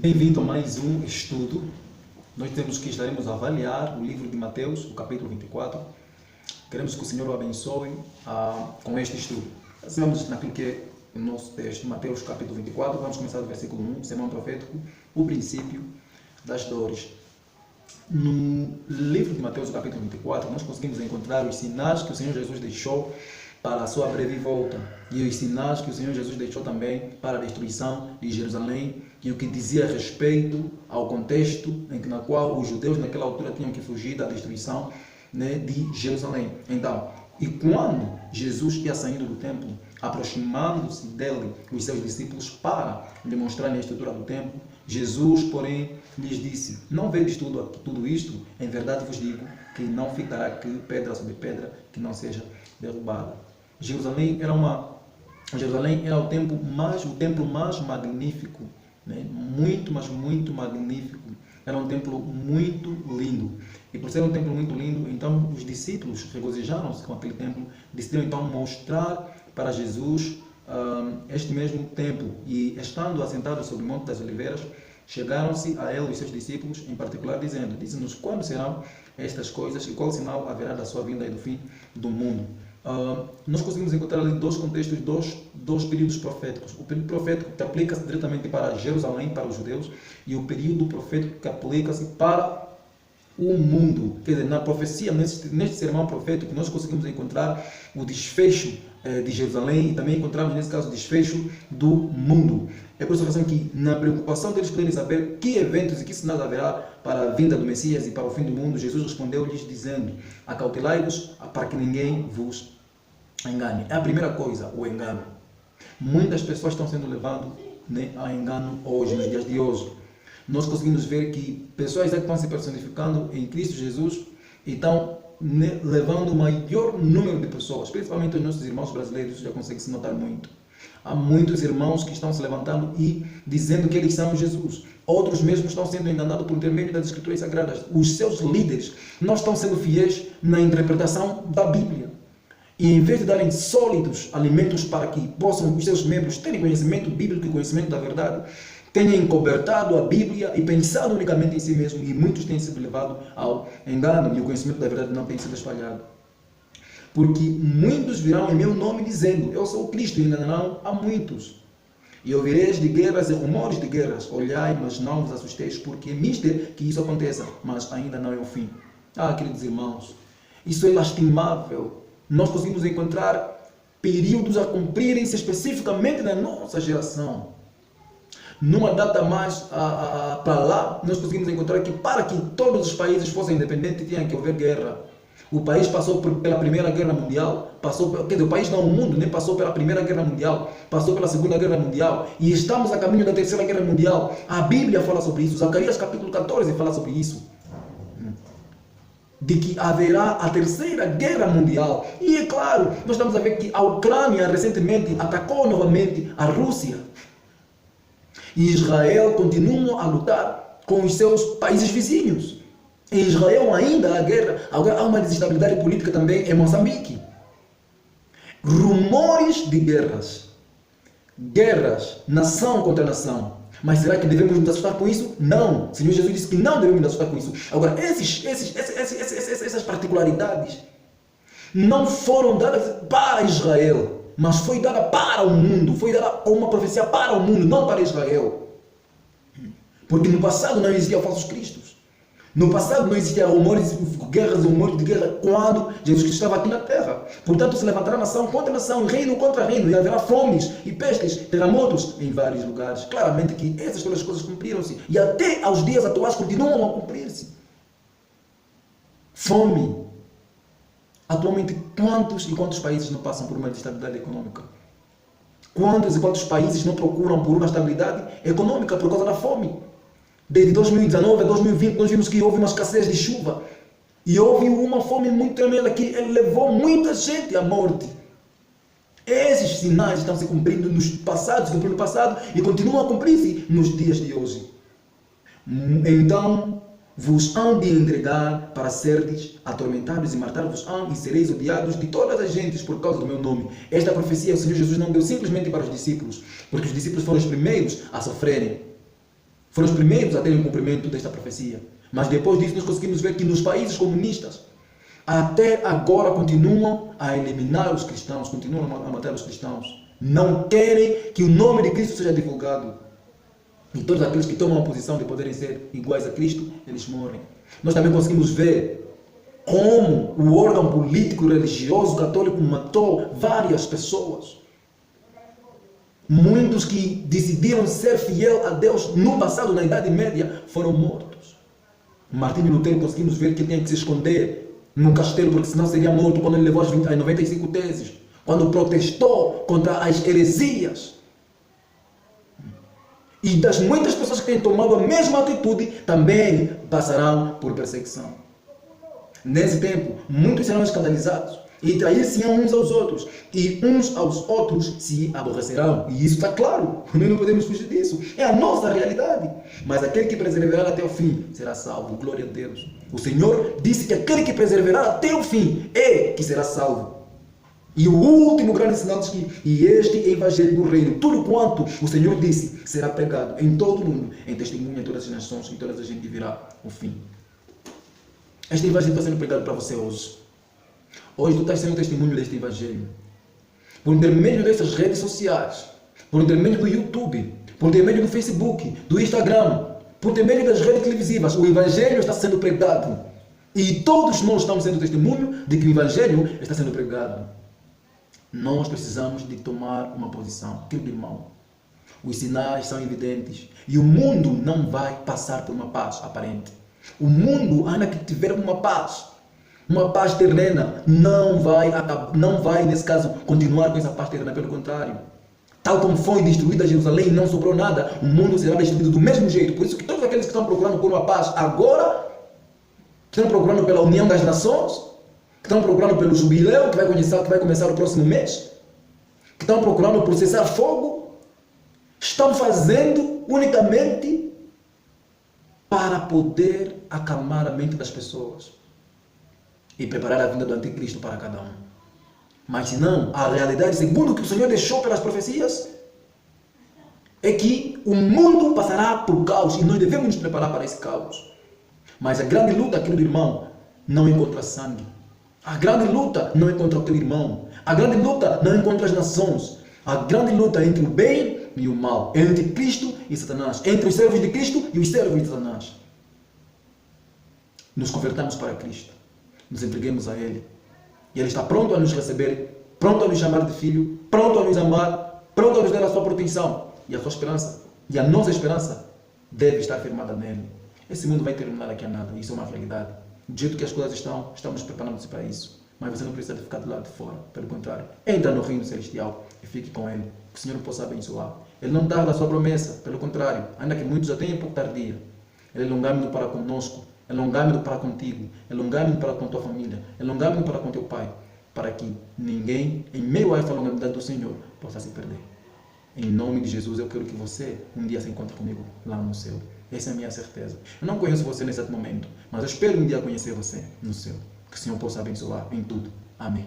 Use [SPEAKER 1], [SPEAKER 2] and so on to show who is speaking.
[SPEAKER 1] Bem-vindo a mais um estudo. Nós temos que estaremos a avaliar o livro de Mateus, o capítulo 24. Queremos que o Senhor o abençoe com este estudo. Vamos naquilo que é o nosso texto, Mateus capítulo 24. Vamos começar do versículo 1, sermão profético, o princípio das dores. No livro de Mateus, capítulo 24, nós conseguimos encontrar os sinais que o Senhor Jesus deixou para a sua breve volta e os sinais que o Senhor Jesus deixou também para a destruição de Jerusalém e o que dizia a respeito ao contexto na qual os judeus naquela altura tinham que fugir da destruição, de Jerusalém. Então, e quando Jesus ia saindo do templo, aproximando-se dele, os seus discípulos, para demonstrarem a estrutura do templo, Jesus, porém, lhes disse: não vedes tudo isto? Em verdade vos digo que não ficará aqui pedra sobre pedra que não seja derrubada. Jerusalém era o templo mais magnífico, muito, mas muito magnífico. Era um templo muito lindo. E por ser um templo muito lindo, então os discípulos regozijaram-se com aquele templo, decidiram então mostrar para Jesus este mesmo templo. E estando assentados sobre o Monte das Oliveiras, chegaram-se a ele os seus discípulos, em particular, dizendo-nos quando serão estas coisas e qual sinal haverá da sua vinda e do fim do mundo. Nós conseguimos encontrar ali dois contextos, dois períodos proféticos. O período profético que aplica-se diretamente para Jerusalém, para os judeus, e o período profético que aplica-se para o mundo. Quer dizer, na profecia, neste sermão profético, nós conseguimos encontrar o desfecho de Jerusalém e também encontramos, nesse caso, o desfecho do mundo. É por essa razão que, na preocupação deles poderem saber que eventos e que sinais haverá para a vinda do Messias e para o fim do mundo, Jesus respondeu-lhes dizendo: acautelai-vos para que ninguém vos engane. É a primeira coisa, o engano. Muitas pessoas estão sendo levadas a engano hoje, nos dias de hoje. Nós conseguimos ver que pessoas que estão se personificando em Cristo Jesus e estão levando o maior número de pessoas, principalmente os nossos irmãos brasileiros, já consegue se notar muito. Há muitos irmãos que estão se levantando e dizendo que eles são Jesus. Outros mesmo estão sendo enganados por intermédio das Escrituras Sagradas. Os seus líderes não estão sendo fiéis na interpretação da Bíblia. E em vez de darem sólidos alimentos para que possam os seus membros terem conhecimento bíblico e conhecimento da verdade, tenham encobertado a Bíblia e pensado unicamente em si mesmo, e muitos têm sido levados ao engano e o conhecimento da verdade não tem sido espalhado. Porque muitos virão em meu nome dizendo: eu sou o Cristo, e enganarão a muitos. E ouvireis de guerras e rumores de guerras. Olhai, mas não vos assusteis, porque é mister que isso aconteça, mas ainda não é o fim. Queridos irmãos, isso é lastimável. Nós conseguimos encontrar períodos a cumprirem-se especificamente na nossa geração. Numa data mais para lá, nós conseguimos encontrar que para que todos os países fossem independentes tinha que haver guerra. O país passou pela Primeira Guerra Mundial, o país não, o mundo, passou pela Primeira Guerra Mundial, passou pela Segunda Guerra Mundial e estamos a caminho da Terceira Guerra Mundial. A Bíblia fala sobre isso, Zacarias capítulo 14 fala sobre isso. De que haverá a Terceira Guerra Mundial. E é claro, nós estamos a ver que a Ucrânia recentemente atacou novamente a Rússia. E Israel continua a lutar com os seus países vizinhos. Em Israel ainda há guerra. Agora há uma desestabilidade política também em Moçambique. Rumores de guerras. Guerras, nação contra nação. Mas será que devemos nos assustar com isso? Não. O Senhor Jesus disse que não devemos nos assustar com isso. Agora, essas particularidades não foram dadas para Israel, mas foi dada para o mundo. Foi dada uma profecia para o mundo, não para Israel. Porque no passado não existiam falsos cristos. No passado não existiam rumores de guerra quando Jesus Cristo estava aqui na terra. Portanto, se levantará nação contra nação, reino contra reino, e haverá fomes e pestes, terremotos em vários lugares. Claramente que essas todas as coisas cumpriram-se e até aos dias atuais continuam a cumprir-se. Fome. Atualmente, quantos e quantos países não passam por uma estabilidade econômica? Quantos e quantos países não procuram por uma estabilidade econômica por causa da fome? Desde 2019 a 2020 nós vimos que houve uma escassez de chuva e houve uma fome muito tremenda que levou muita gente à morte. Esses sinais estão se cumprindo no passado e continuam a cumprir-se nos dias de hoje. Então vos hão de entregar para serdes atormentados e matar-vos-ão e sereis odiados de todas as gentes por causa do meu nome. Esta profecia o Senhor Jesus não deu simplesmente para os discípulos, porque os discípulos foram os primeiros a sofrerem. Foram os primeiros a terem o cumprimento desta profecia. Mas depois disso nós conseguimos ver que nos países comunistas, até agora continuam a eliminar os cristãos, continuam a matar os cristãos. Não querem que o nome de Cristo seja divulgado. E todos aqueles que tomam a posição de poderem ser iguais a Cristo, eles morrem. Nós também conseguimos ver como o órgão político religioso católico matou várias pessoas. Muitos que decidiram ser fiel a Deus no passado, na Idade Média, foram mortos. Martinho Lutero conseguimos ver que tinha que se esconder num castelo, porque senão seria morto quando ele levou as 95 teses. Quando protestou contra as heresias. E das muitas pessoas que têm tomado a mesma atitude, também passarão por perseguição. Nesse tempo, muitos serão escandalizados e trair-se-ão uns aos outros, e uns aos outros se aborrecerão. E isso está claro, nós não podemos fugir disso. É a nossa realidade. Mas aquele que perseverar até o fim será salvo. Glória a Deus. O Senhor disse que aquele que perseverar até o fim é que será salvo. E o último grande sinal diz que e este é o evangelho do reino. Tudo quanto o Senhor disse será pregado em todo o mundo, em testemunho em todas as nações, em todas as gente virá o fim. Este evangelho está sendo pregado para você hoje. Hoje tu estás sendo testemunho deste evangelho. Por intermédio dessas redes sociais, por intermédio do YouTube, por intermédio do Facebook, do Instagram, por intermédio das redes televisivas, o evangelho está sendo pregado. E todos nós estamos sendo testemunho de que o evangelho está sendo pregado. Nós precisamos de tomar uma posição. Querido irmão, os sinais são evidentes. E o mundo não vai passar por uma paz aparente. O mundo, ainda que tiver uma paz terrena, não vai, nesse caso, continuar com essa paz terrena. Pelo contrário, tal como foi destruída Jerusalém e não sobrou nada, o mundo será destruído do mesmo jeito. Por isso que todos aqueles que estão procurando por uma paz agora, que estão procurando pela união das nações, que estão procurando pelo jubileu que vai começar o próximo mês, que estão procurando por cessar fogo, estão fazendo unicamente para poder acalmar a mente das pessoas e preparar a vinda do anticristo para cada um. Mas se não, a realidade, segundo o que o Senhor deixou pelas profecias, é que o mundo passará por caos e nós devemos nos preparar para esse caos. Mas a grande luta, querido irmão, não é contra sangue. A grande luta não é contra o teu irmão. A grande luta não é contra as nações. A grande luta é entre o bem e o mal. É entre Cristo e Satanás. Entre os servos de Cristo e os servos de Satanás. Nos convertamos para Cristo. Nos entreguemos a Ele. E Ele está pronto a nos receber, pronto a nos chamar de filho, pronto a nos amar, pronto a nos dar a sua proteção. E a sua esperança, e a nossa esperança, deve estar firmada nele. Esse mundo vai terminar daqui a nada. Isso é uma realidade. Do jeito que as coisas estão, estamos preparando-nos para isso. Mas você não precisa de ficar do lado de fora. Pelo contrário, entra no reino celestial e fique com Ele. Que o Senhor possa abençoar. Ele não tarda a sua promessa. Pelo contrário, ainda que muitos já tenham pouco tardia. Ele é longâmino para conosco. É longâmino para contigo. É longâmino para com tua família. É longâmino para com teu pai. Para que ninguém, em meio a essa longanimidade do Senhor, possa se perder. Em nome de Jesus, eu quero que você um dia se encontre comigo lá no céu. Essa é a minha certeza. Eu não conheço você nesse momento, mas eu espero um dia conhecer você no céu. Que o Senhor possa abençoar em tudo. Amém.